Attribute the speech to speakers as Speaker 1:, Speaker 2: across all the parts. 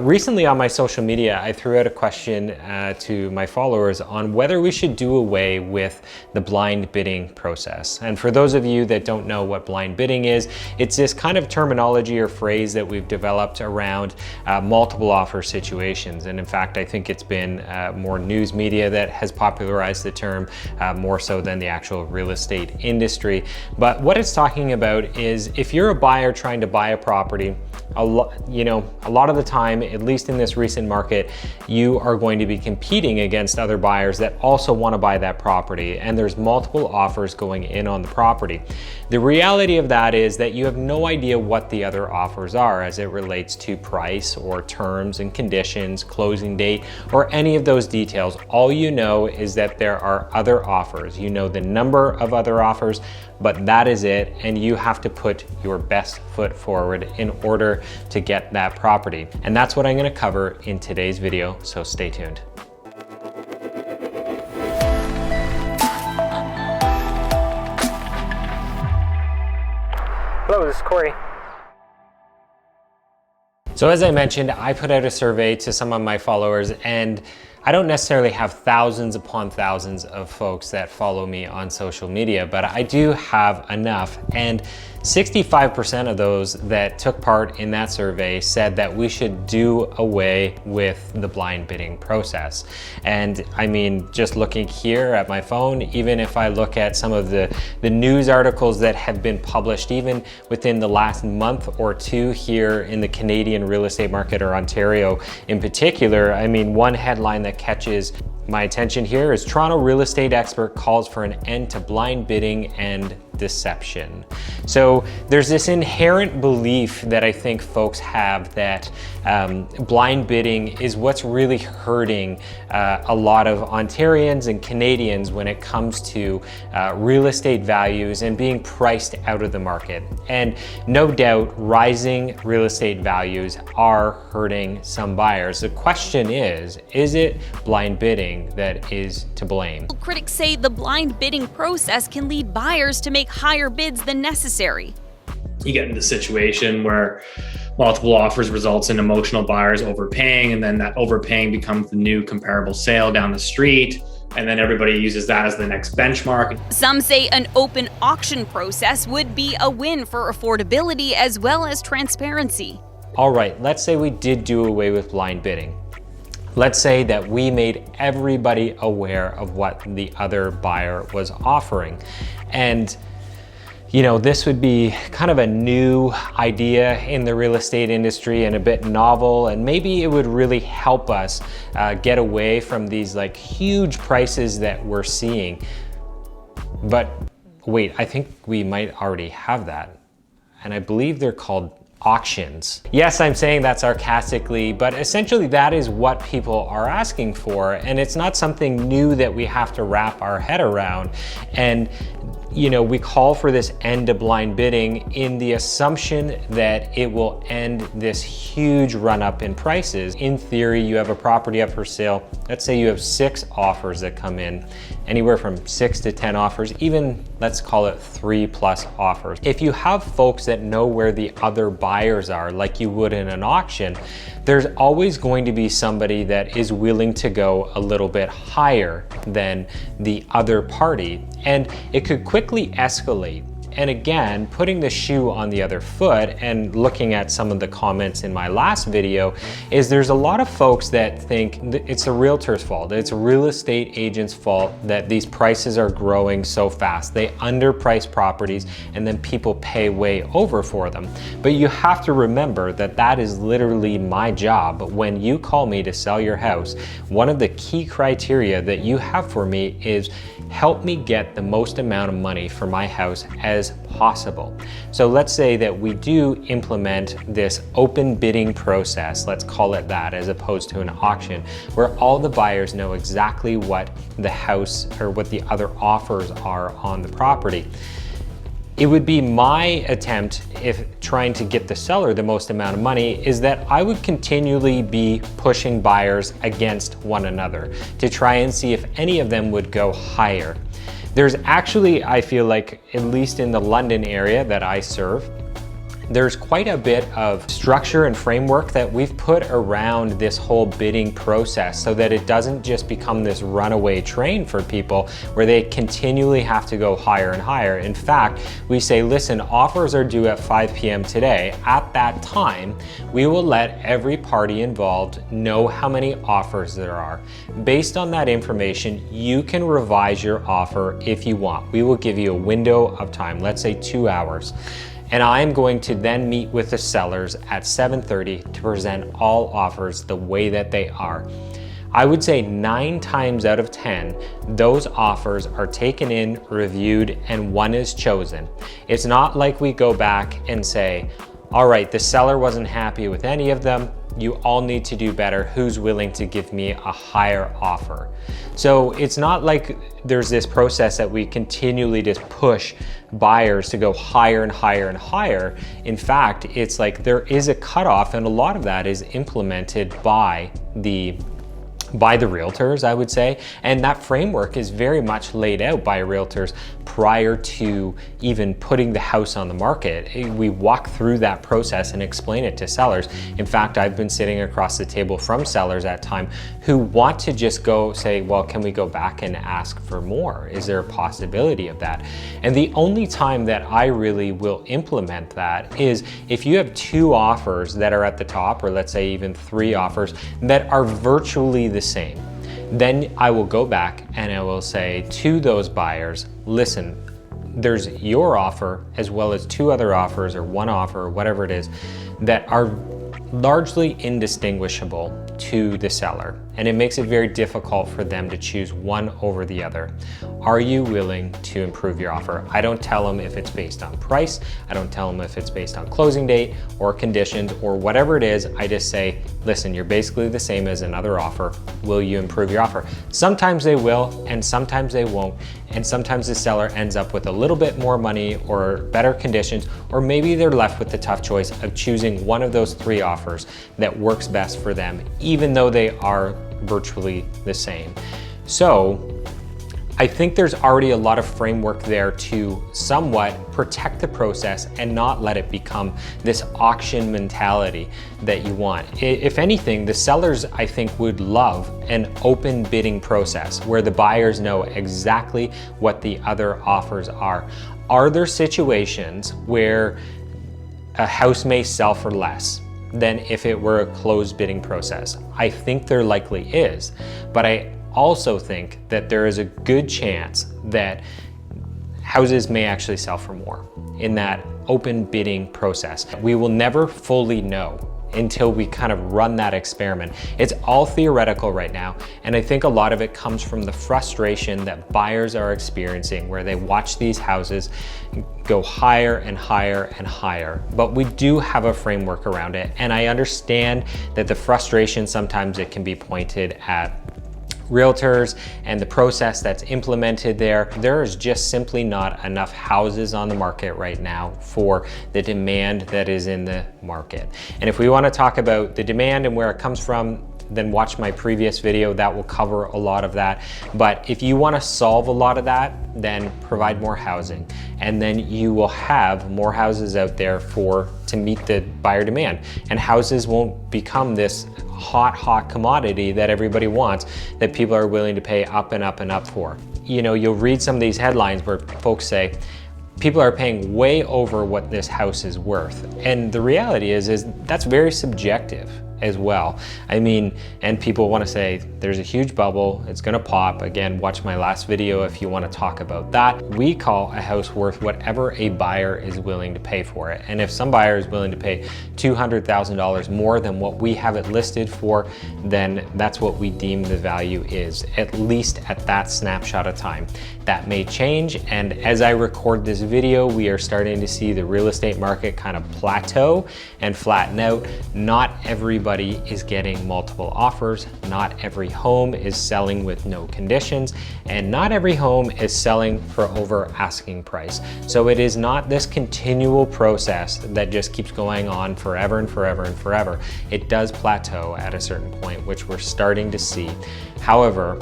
Speaker 1: Recently on my social media, I threw out a question to my followers on whether we should do away with the blind bidding process. And for those of you that don't know what blind bidding is, it's this kind of terminology or phrase that we've developed around multiple offer situations. And in fact, I think it's been more news media that has popularized the term more so than the actual real estate industry. But what it's talking about is if you're a buyer trying to buy a property, a lot of the time, at least in this recent market, you are going to be competing against other buyers that also want to buy that property, and there's multiple offers going in on the property. The reality of that is that you have no idea what the other offers are as it relates to price or terms and conditions, closing date, or any of those details. All you know is that there are other offers. You know the number of other offers, but that is it, and you have to put your best foot forward in order to get that property. And that's what I'm going to cover in today's video, so stay tuned. Hello, this is Cory. So as I mentioned, I put out a survey to some of my followers, and I don't necessarily have thousands upon thousands of folks that follow me on social media, but I do have enough. And 65% of those that took part in that survey said that we should do away with the blind bidding process. And I mean, just looking here at my phone, even if I look at some of the news articles that have been published even within the last month or two here in the Canadian real estate market, or Ontario in particular, I mean, one headline that catches my attention here is Toronto real estate expert calls for an end to blind bidding and deception. So there's this inherent belief that I think folks have that blind bidding is what's really hurting a lot of Ontarians and Canadians when it comes to real estate values and being priced out of the market. And no doubt, rising real estate values are hurting some buyers. The question is it blind bidding that is to blame?
Speaker 2: Critics say the blind bidding process can lead buyers to make higher bids than necessary.
Speaker 3: You get into a situation where multiple offers results in emotional buyers overpaying, and then that overpaying becomes the new comparable sale down the street. And then everybody uses that as the next benchmark.
Speaker 2: Some say an open auction process would be a win for affordability as well as transparency.
Speaker 1: All right, let's say we did do away with blind bidding. Let's say that we made everybody aware of what the other buyer was offering. And this would be kind of a new idea in the real estate industry and a bit novel, and maybe it would really help us get away from these like huge prices that we're seeing. But wait, I think we might already have that. And I believe they're called auctions. Yes, I'm saying that sarcastically, but essentially that is what people are asking for, and it's not something new that we have to wrap our head around. And we call for this end to blind bidding in the assumption that it will end this huge run up in prices. In theory, you have a property up for sale. Let's say you have 6 offers that come in, anywhere from 6 to 10 offers, even let's call it 3+ offers. If you have folks that know where the other buyers are, like you would in an auction, there's always going to be somebody that is willing to go a little bit higher than the other party, and it could quickly escalate. And again, putting the shoe on the other foot and looking at some of the comments in my last video is there's a lot of folks that think it's a realtor's fault. It's a real estate agent's fault that these prices are growing so fast. They underprice properties and then people pay way over for them. But you have to remember that that is literally my job. When you call me to sell your house, one of the key criteria that you have for me is help me get the most amount of money for my house as possible. So let's say that we do implement this open bidding process, let's call it that, as opposed to an auction, where all the buyers know exactly what the house or what the other offers are on the property. It would be my attempt, if trying to get the seller the most amount of money, is that I would continually be pushing buyers against one another to try and see if any of them would go higher. There's actually, I feel like, at least in the London area that I serve, there's quite a bit of structure and framework that we've put around this whole bidding process so that it doesn't just become this runaway train for people where they continually have to go higher and higher. In fact, we say, listen, offers are due at 5 p.m. today. At that time, we will let every party involved know how many offers there are. Based on that information, you can revise your offer if you want. We will give you a window of time, let's say 2 hours. And I'm going to then meet with the sellers at 7:30 to present all offers the way that they are. I would say 9 times out of 10, those offers are taken in, reviewed, and one is chosen. It's not like we go back and say, all right, the seller wasn't happy with any of them. You all need to do better. Who's willing to give me a higher offer? So it's not like there's this process that we continually just push buyers to go higher and higher and higher. In fact, it's like there is a cutoff, and a lot of that is implemented by the realtors, I would say. And that framework is very much laid out by realtors prior to even putting the house on the market. We walk through that process and explain it to sellers. In fact, I've been sitting across the table from sellers at time who want to just go say, well, can we go back and ask for more? Is there a possibility of that? And the only time that I really will implement that is if you have 2 offers that are at the top, or let's say even 3 offers that are virtually the same. Then I will go back and I will say to those buyers, listen, there's your offer as well as 2 other offers or 1 offer or whatever it is that are largely indistinguishable to the seller, and it makes it very difficult for them to choose one over the other. Are you willing to improve your offer? I don't tell them if it's based on price. I don't tell them if it's based on closing date or conditions or whatever it is. I just say, listen, you're basically the same as another offer. Will you improve your offer? Sometimes they will, and sometimes they won't. And sometimes the seller ends up with a little bit more money or better conditions, or maybe they're left with the tough choice of choosing one of those 3 offers that works best for them, even though they are virtually the same. So I think there's already a lot of framework there to somewhat protect the process and not let it become this auction mentality that you want. If anything, the sellers, I think, would love an open bidding process where the buyers know exactly what the other offers are. Are there situations where a house may sell for less than if it were a closed bidding process? I think there likely is, but I also think that there is a good chance that houses may actually sell for more in that open bidding process. We will never fully know until we kind of run that experiment. It's all theoretical right now, and I think a lot of it comes from the frustration that buyers are experiencing where they watch these houses go higher and higher and higher. But we do have a framework around it, and I understand that the frustration sometimes it can be pointed at realtors and the process that's implemented there. There is just simply not enough houses on the market right now for the demand that is in the market. And if we want to talk about the demand and where it comes from, then watch my previous video. That will cover a lot of that. But if you want to solve a lot of that, then provide more housing, and then you will have more houses out there to meet the buyer demand, and houses won't become this hot commodity that everybody wants, that people are willing to pay up and up and up for. You know, you'll read some of these headlines where folks say people are paying way over what this house is worth, and the reality is that's very subjective as well. I mean, and people want to say there's a huge bubble, it's going to pop. Again, watch my last video if you want to talk about that. We call a house worth whatever a buyer is willing to pay for it. And if some buyer is willing to pay $200,000 more than what we have it listed for, then that's what we deem the value is, at least at that snapshot of time. That may change, and as I record this video, we are starting to see the real estate market kind of plateau and flatten out. Not everybody is getting multiple offers, not every home is selling with no conditions, and not every home is selling for over asking price. So it is not this continual process that just keeps going on forever and forever and forever. It does plateau at a certain point, which we're starting to see. However,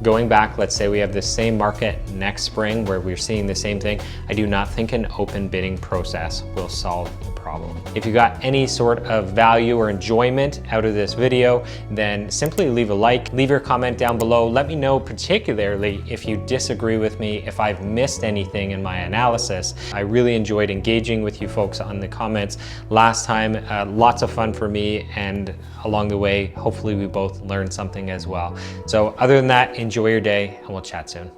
Speaker 1: going back, let's say we have the same market next spring where we're seeing the same thing, I do not think an open bidding process will solve the problem. If you got any sort of value or enjoyment out of this video, then simply leave a like, leave your comment down below. Let me know particularly if you disagree with me, if I've missed anything in my analysis. I really enjoyed engaging with you folks on the comments last time. Lots of fun for me, and along the way, hopefully we both learned something as well. So other than that, enjoy your day and we'll chat soon.